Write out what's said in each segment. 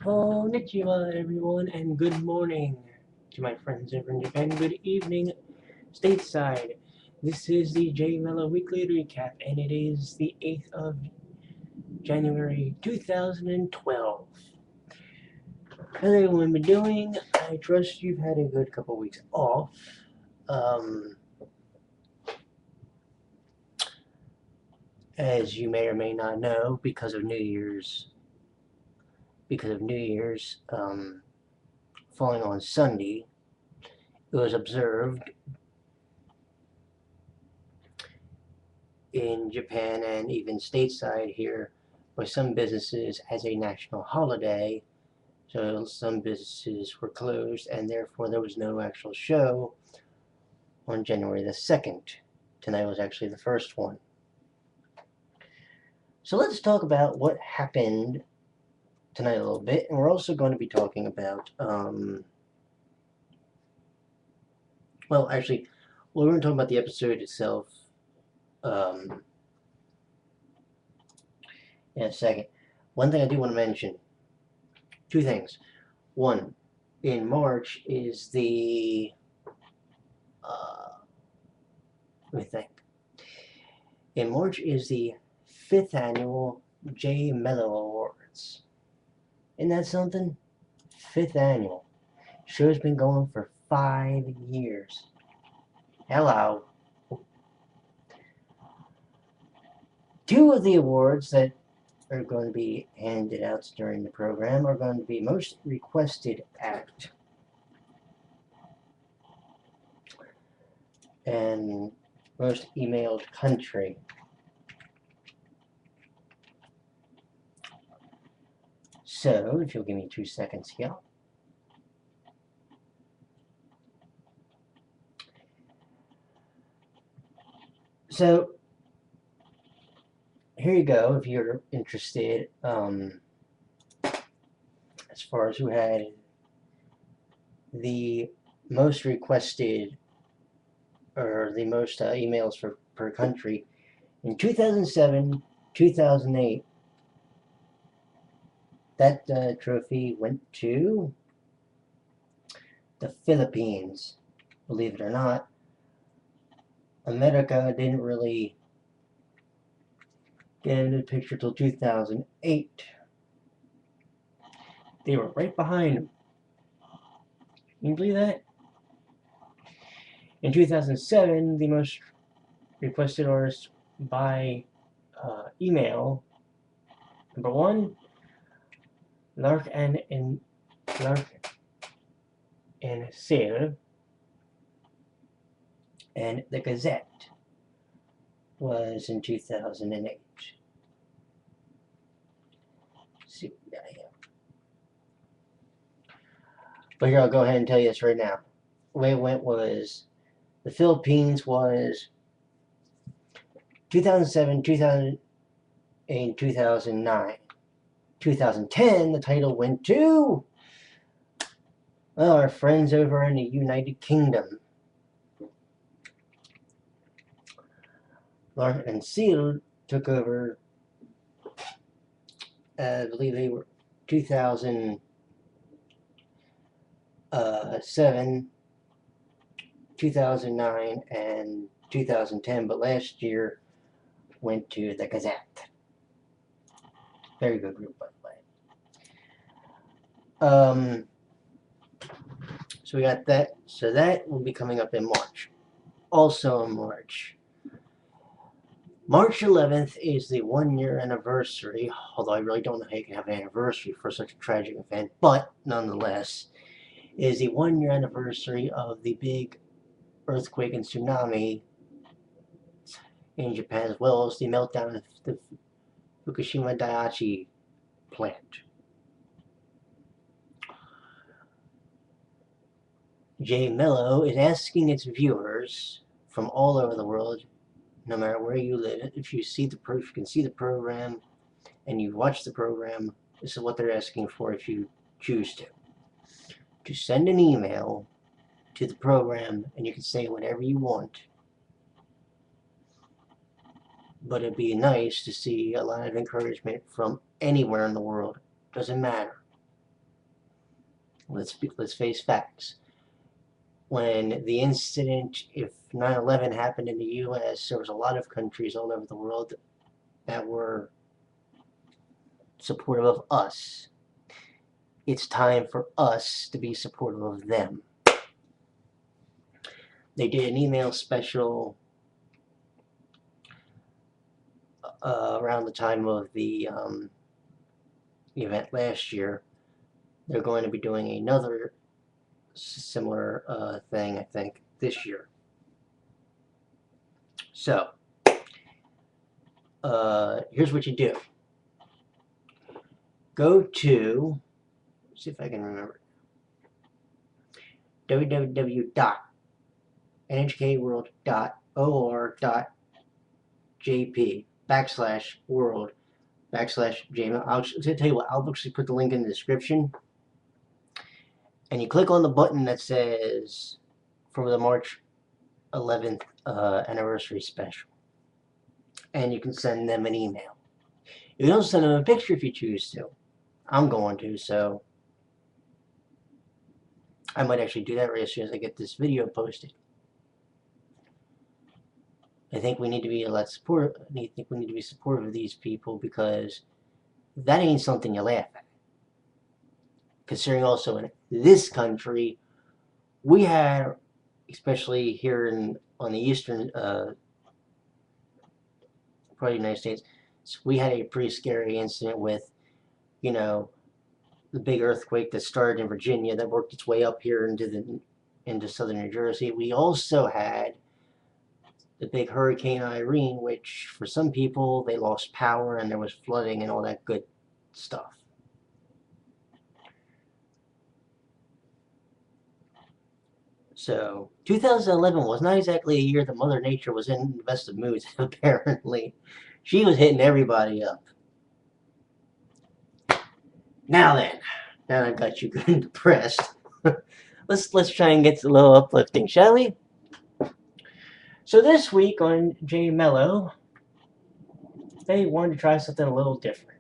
Konnichiwa, everyone, and good morning to my friends over in Japan. Good evening, stateside. This is the J-MELO Weekly Recap, and it is the 8th of January 2012. How's everyone been doing? I trust you've had a good couple weeks off. As you may or may not know, because of New Year's, falling on Sunday, it was observed in Japan and even stateside here by some businesses as a national holiday. So some businesses were closed, and therefore there was no actual show on January the 2nd. Tonight was actually the first one. So let's talk about what happened tonight a little bit, and we're also going to be talking about, well, actually, we're going to talk about the episode itself in a second. One thing I do want to mention, two things. One, in March is the, let me think. In March is the 5th annual J-MELO Awards. Isn't that something? 5th annual. Show's been going for 5 years. Hello. Two of the awards that are going to be handed out during the program are going to be Most Requested Act and Most Emailed Country. So, if you'll give me 2 seconds here. So, here you go, if you're interested, as far as who had the most requested, or the most emails per country. In 2007, 2008, that trophy went to the Philippines. Believe it or not, America didn't really get into the picture till 2008. They were right behind them. Can you believe that? In 2007, the most requested artist by email, number one, Lark and Sale, and the Gazette was in 2008. Let's see what we got here. But here, I'll go ahead and tell you this right now. The way it went was, the Philippines was 2007, 2008, 2009. 2010, the title went to, well, our friends over in the United Kingdom. Lark and Seal took over, I believe they were 2007, 2009, and 2010, but last year went to the Gazette. Very good group, by the way. So we got that. So that will be coming up in March. Also in March, March 11th is the 1-year anniversary, although I really don't know how you can have an anniversary for such a tragic event, but nonetheless, is the 1-year anniversary of the big earthquake and tsunami in Japan, as well as the meltdown of the Fukashima Diachi plant. J-MELO is asking its viewers from all over the world, no matter where you live, if you can see the program and you watch the program, this is what they're asking for if you choose to send an email to the program, and you can say whatever you want. But it'd be nice to see a lot of encouragement from anywhere in the world. Doesn't matter. let's face facts. When the incident, if 9/11 happened in the U.S., there was a lot of countries all over the world that were supportive of us. It's time for us to be supportive of them. They did an email special around the time of the event last year. They're going to be doing another similar thing, I think, this year. So, here's what you do. Go to, let's see if I can remember, www.nhkworld.or.jp/world/J-MELO. I'll tell you what, I'll actually put the link in the description. And you click on the button that says for the March 11th anniversary special. And you can send them an email. You can also send them a picture if you choose to. I'm going to, so I might actually do that right as soon as I get this video posted. I think we need to be supportive of these people, because that ain't something you laugh at. Considering also in this country, we had, especially here on the eastern part of the United States, so we had a pretty scary incident with, the big earthquake that started in Virginia that worked its way up here into southern New Jersey. We also had the big Hurricane Irene, which for some people they lost power and there was flooding and all that good stuff. So 2011 was not exactly a year that Mother Nature was in the best of moods, apparently. She was hitting everybody up. Now then, now I've got you good and depressed. let's try and get a little uplifting, shall we? So this week on J-MELO, they wanted to try something a little different.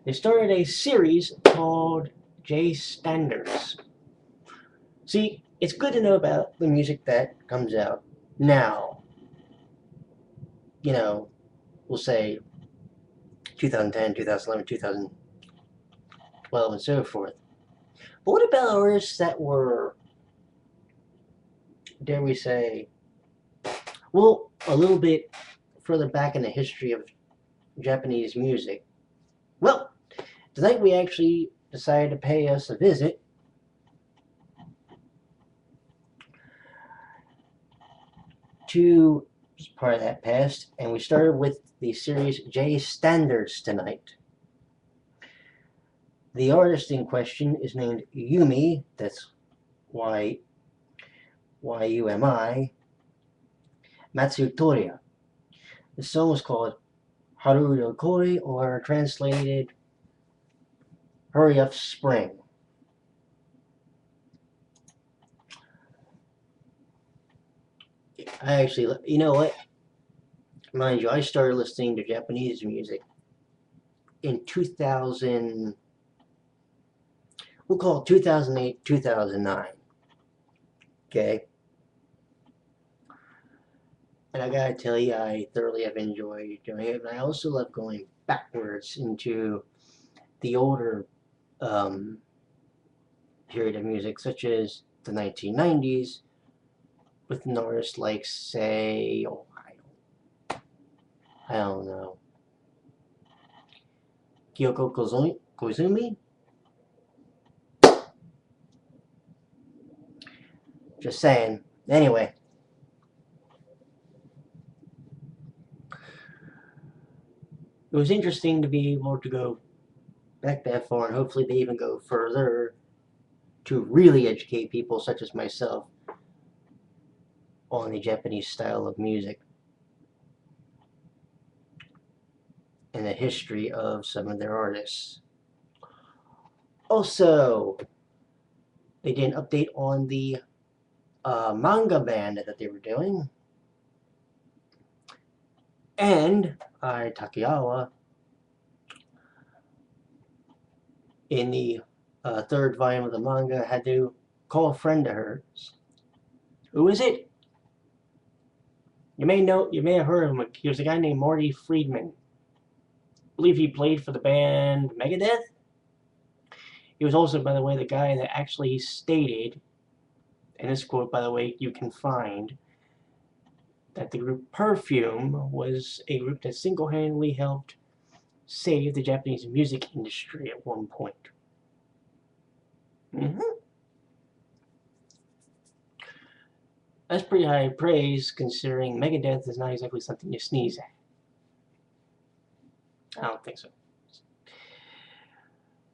They started a series called J Standards. See, it's good to know about the music that comes out now. We'll say 2010, 2011, 2012, and so forth. But what about artists that were, dare we say, well, a little bit further back in the history of Japanese music? Well, tonight we actually decided to pay us a visit to part of that past, and we started with the series J Standards tonight. The artist in question is named Yumi, that's Y-U-M-I, Matsutoya. The song was called Haru no Koi, or translated, Hurry Up Spring. I actually, you know what? Mind you, I started listening to Japanese music in 2000, we'll call it 2008, 2009. Okay? And I gotta tell you, I thoroughly have enjoyed doing it, but I also love going backwards into the older period of music, such as the 1990s, with an artist like, say, I don't know, Kyoko Koizumi? Just saying. Anyway. It was interesting to be able to go back that far, and hopefully they even go further to really educate people such as myself on the Japanese style of music and the history of some of their artists. Also, they did an update on the manga band that they were doing, and Ai Takekawa in the third volume of the manga, had to call a friend of hers. Who is it? You may have heard of him. He was a guy named Marty Friedman. I believe he played for the band Megadeth. He was also, by the way, the guy that actually stated, and this quote, by the way, you can find, that the group Perfume was a group that single-handedly helped save the Japanese music industry at one point. That's pretty high praise, considering Megadeth is not exactly something you sneeze at. I don't think so.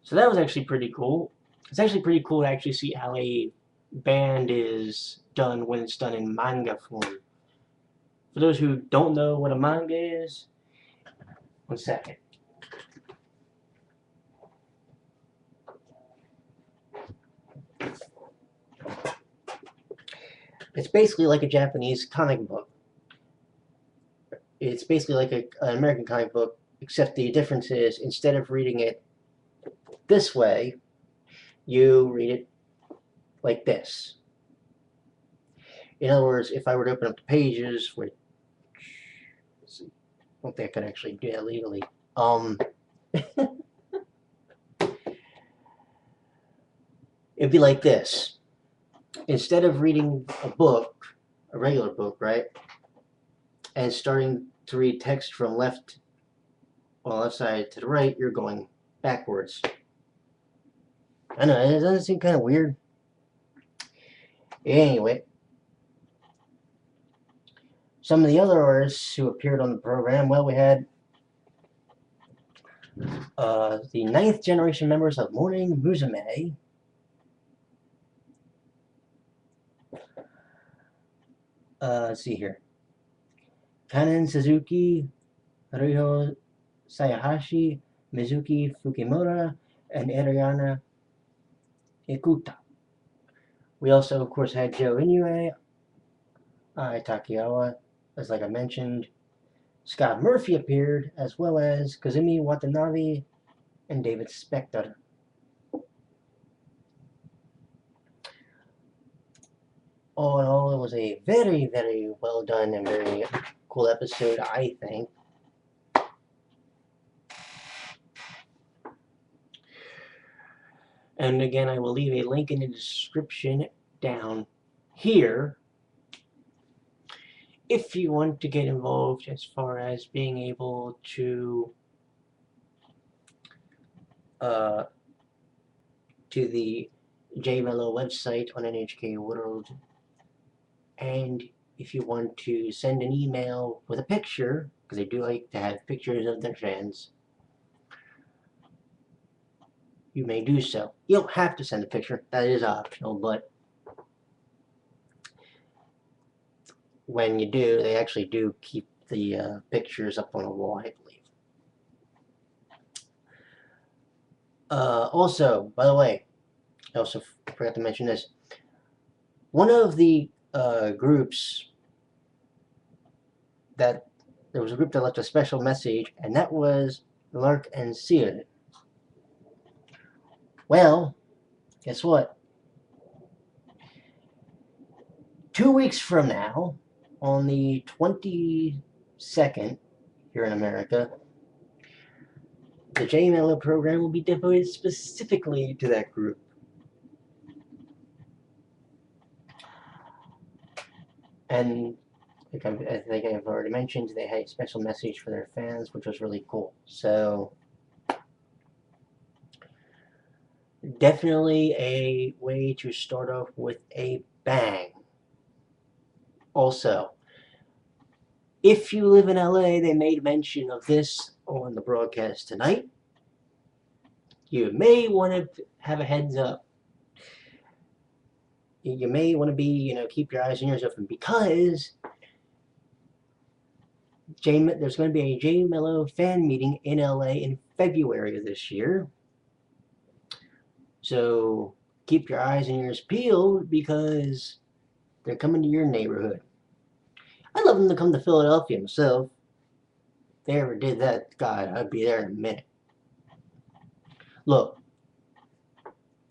So that was actually pretty cool. It's actually pretty cool to actually see how a band is done when it's done in manga form. For those who don't know what a manga is, one second. It's basically like a Japanese comic book. It's basically like an American comic book, except the difference is instead of reading it this way, you read it like this. In other words, if I were to open up the pages, which let's see, I don't think I could actually do that legally. It'd be like this. Instead of reading a book, a regular book, right, and starting to read text from left side to the right, you're going backwards. I know, it doesn't seem kind of weird. Anyway, some of the other artists who appeared on the program, well, we had the 9th generation members of Morning Musume. Let's see here. Kanen Suzuki, Ryo Sayahashi, Mizuki Fukimura, and Ariana Ikuta. We also, of course, had Joe Inoue, Ai Takekawa, as like I mentioned. Scott Murphy appeared, as well as Kazumi Watanabe and David Spector. All in all, it was a very, very well done and very cool episode, I think. And again, I will leave a link in the description down here if you want to get involved as far as being able to the J-MELO website on NHK World. And if you want to send an email with a picture, because they do like to have pictures of their fans, you may do so. You don't have to send a picture, that is optional, but when you do, they actually do keep the pictures up on a wall, I believe. Also, by the way, I also forgot to mention this. One of the groups that there was a group that left a special message, and that was Lark and Sear. Well, guess what? 2 weeks from now, on the 22nd, here in America, the J-MELO program will be devoted specifically to that group. And like I think I've already mentioned, they had a special message for their fans, which was really cool. So, definitely a way to start off with a bang. Also, if you live in LA, they made mention of this on the broadcast tonight. You may want to have a heads up. You may want to be, keep your eyes and ears open, because there's going to be a J-MELO fan meeting in LA in February of this year. So keep your eyes and ears peeled, because they're coming to your neighborhood. I'd love them to come to Philadelphia myself. If they ever did that, God, I'd be there in a minute. Look,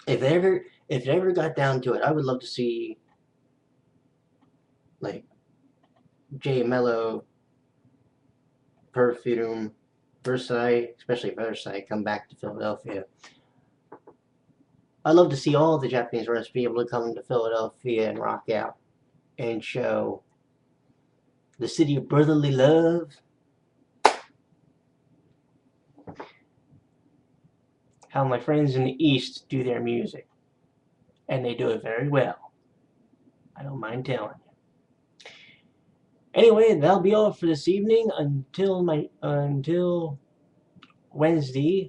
if they ever got down to it, I would love to see like J-MELO, Perfume, Versailles, especially Versailles, come back to Philadelphia. I'd love to see all the Japanese artists be able to come to Philadelphia and rock out and show the city of brotherly love, how my friends in the East do their music. And they do it very well. I don't mind telling you. Anyway, that'll be all for this evening. Until Wednesday,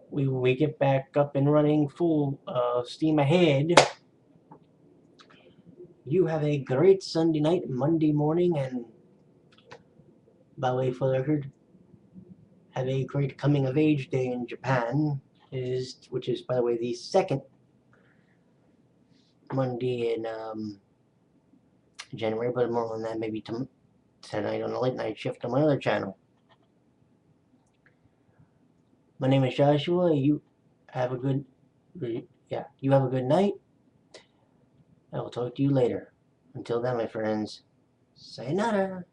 we get back up and running full steam ahead. You have a great Sunday night, Monday morning, and by way for the record, have a great coming of age day in Japan, which is by the way the second Monday in January, but more on that maybe tonight on the late night shift on my other channel. My name is Joshua. You have a good night. I will talk to you later. Until then, my friends, sayonara.